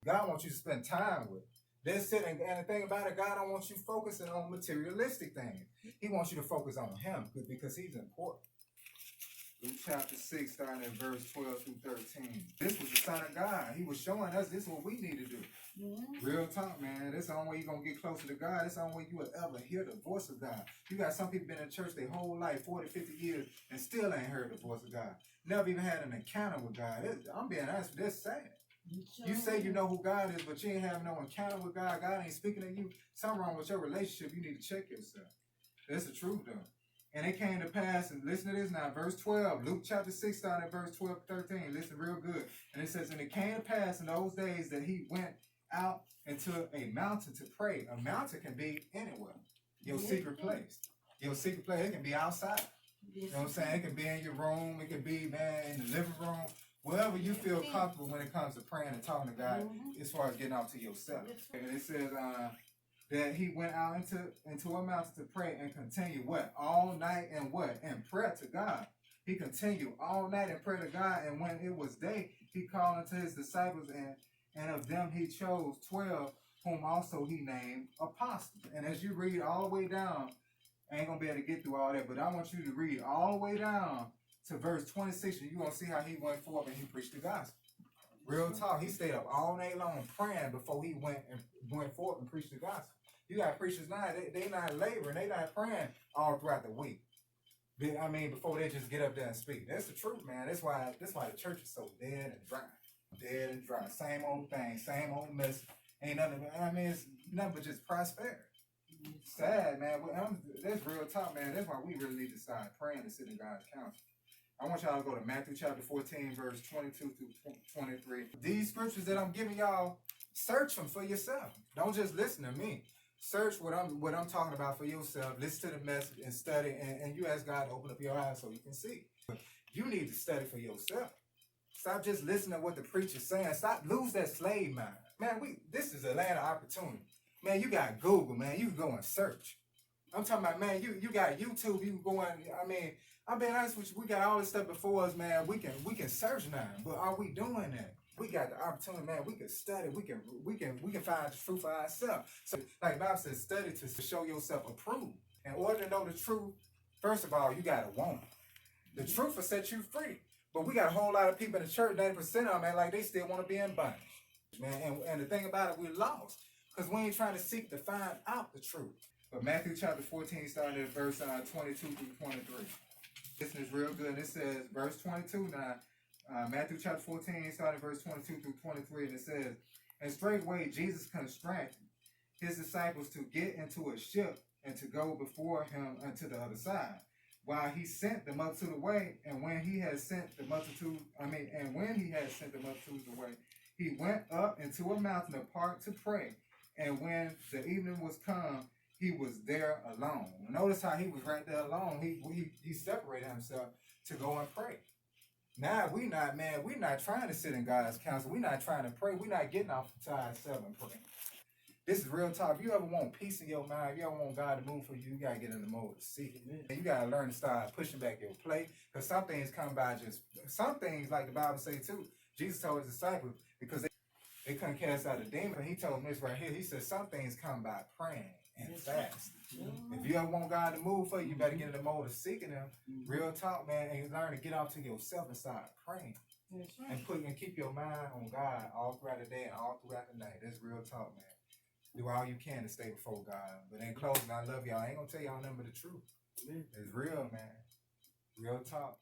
God wants you to spend time with. That's it. And the thing about it, God don't want you focusing on materialistic things. He wants you to focus on him because he's important. Luke chapter 6, starting at verse 12 through 13. This was the Son of God. He was showing us this is what we need to do. Real talk, man. That's the only way you're going to get closer to God. That's the only way you will ever hear the voice of God. You got some people been in church their whole life, 40, 50 years, and still ain't heard the voice of God. Never even had an encounter with God. I'm being honest, that's sad. You say you know who God is, but you ain't have no encounter with God. God ain't speaking to you. Something wrong with your relationship. You need to check yourself. That's the truth, though. And it came to pass, and listen to this now, verse 12, Luke chapter 6, starting at verse 12 to 13. Listen real good. And it says, and it came to pass in those days that he went out into a mountain to pray. A mountain can be anywhere. Your secret place. Your secret place, it can be outside. You know what I'm saying? It can be in your room. It can be, man, in the living room. Wherever you feel comfortable when it comes to praying and talking to God, as far as getting out to yourself. And it says, that he went out into a mountain to pray and continue what? All night and what? And prayer to God. He continued all night and pray to God. And when it was day, he called unto his disciples, and of them he chose 12, whom also he named apostles. And as you read all the way down, I ain't going to be able to get through all that, but I want you to read all the way down to verse 26, and you're going to see how he went forth and he preached the gospel. Real talk. He stayed up all night long praying before he went forth and preached the gospel. You got preachers now, they not laboring, they not praying all throughout the week. I mean, before they just get up there and speak. That's the truth, man. That's why the church is so dead and dry. Dead and dry. Same old thing, same old mess. Ain't nothing, I mean, it's nothing but just prosperity. Sad, man. That's real talk, man. That's why we really need to start praying and sit in God's counsel. I want y'all to go to Matthew chapter 14, verse 22 through 23. These scriptures that I'm giving y'all, search them for yourself. Don't just listen to me. Search what I'm talking about for yourself. Listen to the message and study, and you ask God to open up your eyes so you can see. You need to study for yourself. Stop just listening to what the preacher's saying. Stop, lose that slave mind. Man, this is a land of opportunity. Man, you got Google, man. You can go and search. I'm talking about, man, you got YouTube, you can go and, I mean, I'm being honest with you, we got all this stuff before us, man. We can search now, but are we doing that? We got the opportunity, man. We can study. We can find the truth for ourselves. So, like the Bible says, study to show yourself approved. In order to know the truth, first of all, you gotta want it. The truth will set you free. But we got a whole lot of people in the church, 90% of them, man, like they still want to be in bondage, man. And the thing about it, we're lost because we ain't trying to seek to find out the truth. But Matthew chapter 14, starting at verse 22 through 23. This is real good. It says, verse 22 now. Matthew chapter 14, starting verse 22 through 23, and it says, and straightway Jesus constrained his disciples to get into a ship and to go before him unto the other side, while he sent the multitude away. And when he had sent the multitude away, he went up into a mountain apart to pray. And when the evening was come, he was there alone. Notice how he was right there alone. He separated himself to go and pray. Now we're not trying to sit in God's counsel. We're not trying to pray. We're not getting off to ourselves and praying. This is real talk. If you ever want peace in your mind, if you ever want God to move for you, you gotta get in the mode to seek it. And you gotta learn to start pushing back your plate. Because some things come by some things like the Bible say too. Jesus told his disciples because they couldn't cast out a demon. He told them this right here. He said some things come by praying and fasting. If you ever want God to move for you, you better get in the mode of seeking him. Real talk, man, and learn to get off to yourself and start praying. And keep your mind on God all throughout the day and all throughout the night. That's real talk, man. Do all you can to stay before God. But in closing, I love y'all. I ain't gonna tell y'all nothing but the truth. It's real, man. Real talk.